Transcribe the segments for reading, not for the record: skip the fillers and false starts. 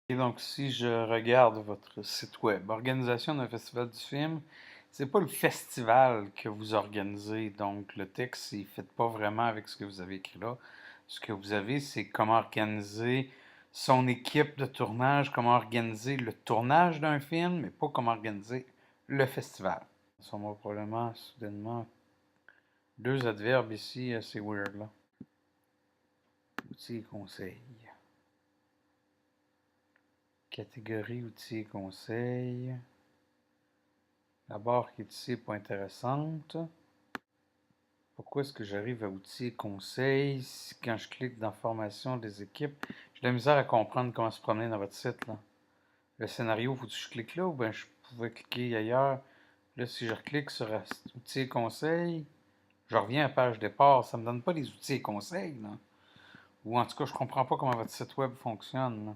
Et donc, si je regarde votre site web, organisation d'un festival du film, c'est pas le festival que vous organisez. Donc, le texte, il ne fait pas vraiment avec ce que vous avez écrit là. Ce que vous avez, c'est comment organiser son équipe de tournage, comment organiser le tournage d'un film, mais pas comment organiser le festival. Ça va probablement, soudainement, deux adverbes ici assez weird là. Outils et conseils. Catégorie outils et conseils. La barre qui est ici n'est pas intéressante. Pourquoi est-ce que j'arrive à outils et conseils quand je clique dans formation des équipes? J'ai de la misère à comprendre comment se promener dans votre site, là. Le scénario, faut que je clique là ou bien je pouvais cliquer ailleurs? Là, si je reclique sur outils et conseils, je reviens à la page départ. Ça me donne pas les outils et conseils, là. Ou en tout cas, je comprends pas comment votre site web fonctionne, là.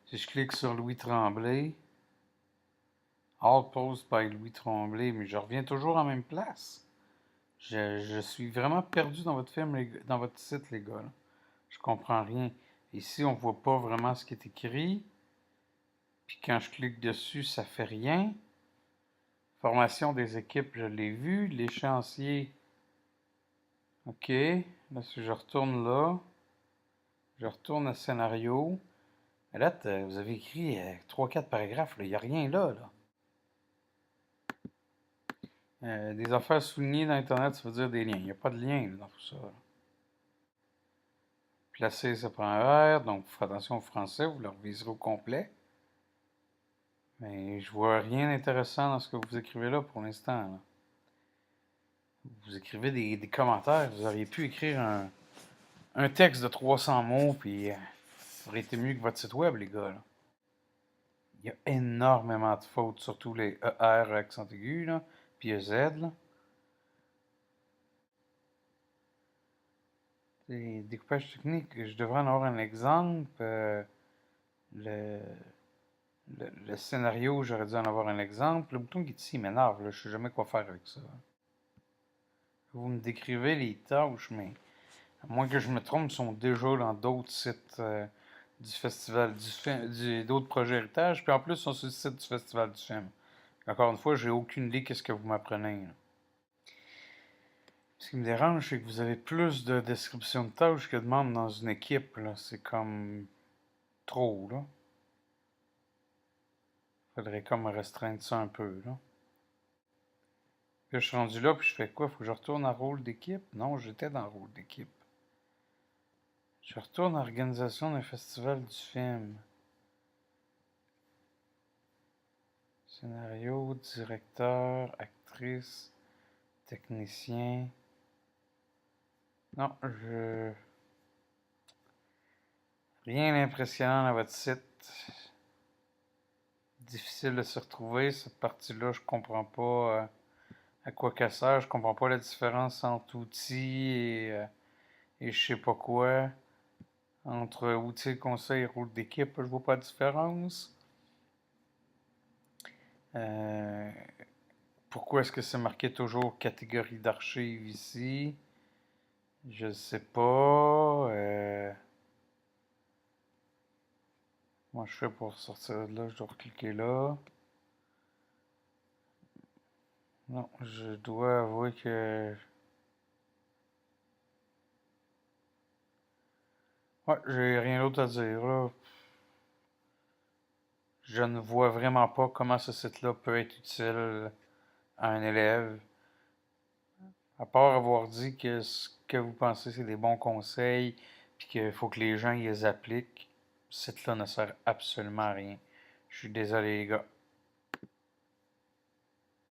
Si je clique sur Louis Tremblay, All Post by Louis Tremblay, mais je reviens toujours en même place. Je suis vraiment perdu dans votre film, dans votre site, les gars, là. Je comprends rien. Ici, on voit pas vraiment ce qui est écrit. Puis quand je clique dessus, ça fait rien. Formation des équipes, je l'ai vu. L'échéancier, ok. Là, si je retourne là, je retourne à scénario. Mais là, vous avez écrit 3-4 paragraphes, là. Il n'y a rien là, là. Des affaires soulignées dans Internet, ça veut dire des liens. Il n'y a pas de lien là, dans tout ça, là. Placer, ça prend un R, donc faites attention au français, vous le reviserez au complet. Mais je vois rien d'intéressant dans ce que vous écrivez là pour l'instant, là. Vous écrivez des commentaires, vous auriez pu écrire un texte de 300 mots, puis ça aurait été mieux que votre site web, les gars, là. Il y a énormément de fautes, surtout les ER accent aigu, là, puis Z, là. Des découpages techniques, je devrais en avoir un exemple. Le, le scénario, j'aurais dû en avoir un exemple. Le bouton qui est ici m'énerve, là. Je sais jamais quoi faire avec ça. Vous me décrivez les tâches, mais à moins que je me trompe, ils sont déjà dans d'autres sites du festival d'autres projets héritage, puis en plus, ils sont sur le site du festival du film. Encore une fois, j'ai aucune idée qu'est-ce que vous m'apprenez, là. Ce qui me dérange, c'est que vous avez plus de descriptions de tâches que de membres dans une équipe, là. C'est comme trop, là. Faudrait comme restreindre ça un peu, là. Là, je suis rendu là, puis je fais quoi? Faut que je retourne en rôle d'équipe? Non, j'étais dans le rôle d'équipe. Je retourne en organisation d'un festival du film. Scénario, directeur, actrice, technicien. Non, rien d'impressionnant dans votre site. Difficile de se retrouver. Cette partie-là, je comprends pas à quoi qu'elle sert. Je comprends pas la différence entre outils et je sais pas quoi. Entre outils de conseil et rôle d'équipe, je vois pas de différence. Euh, Pourquoi est-ce que c'est marqué toujours catégorie d'archives ici? Je sais pas. Moi, je fais pour sortir de là, je dois recliquer là. Non, je dois avouer que... Ouais, j'ai rien d'autre à dire, là. Je ne vois vraiment pas comment ce site-là peut être utile à un élève. À part avoir dit que ce que vous pensez, c'est des bons conseils, puis qu'il faut que les gens y les appliquent, ce site-là ne sert absolument à rien. Je suis désolé, les gars.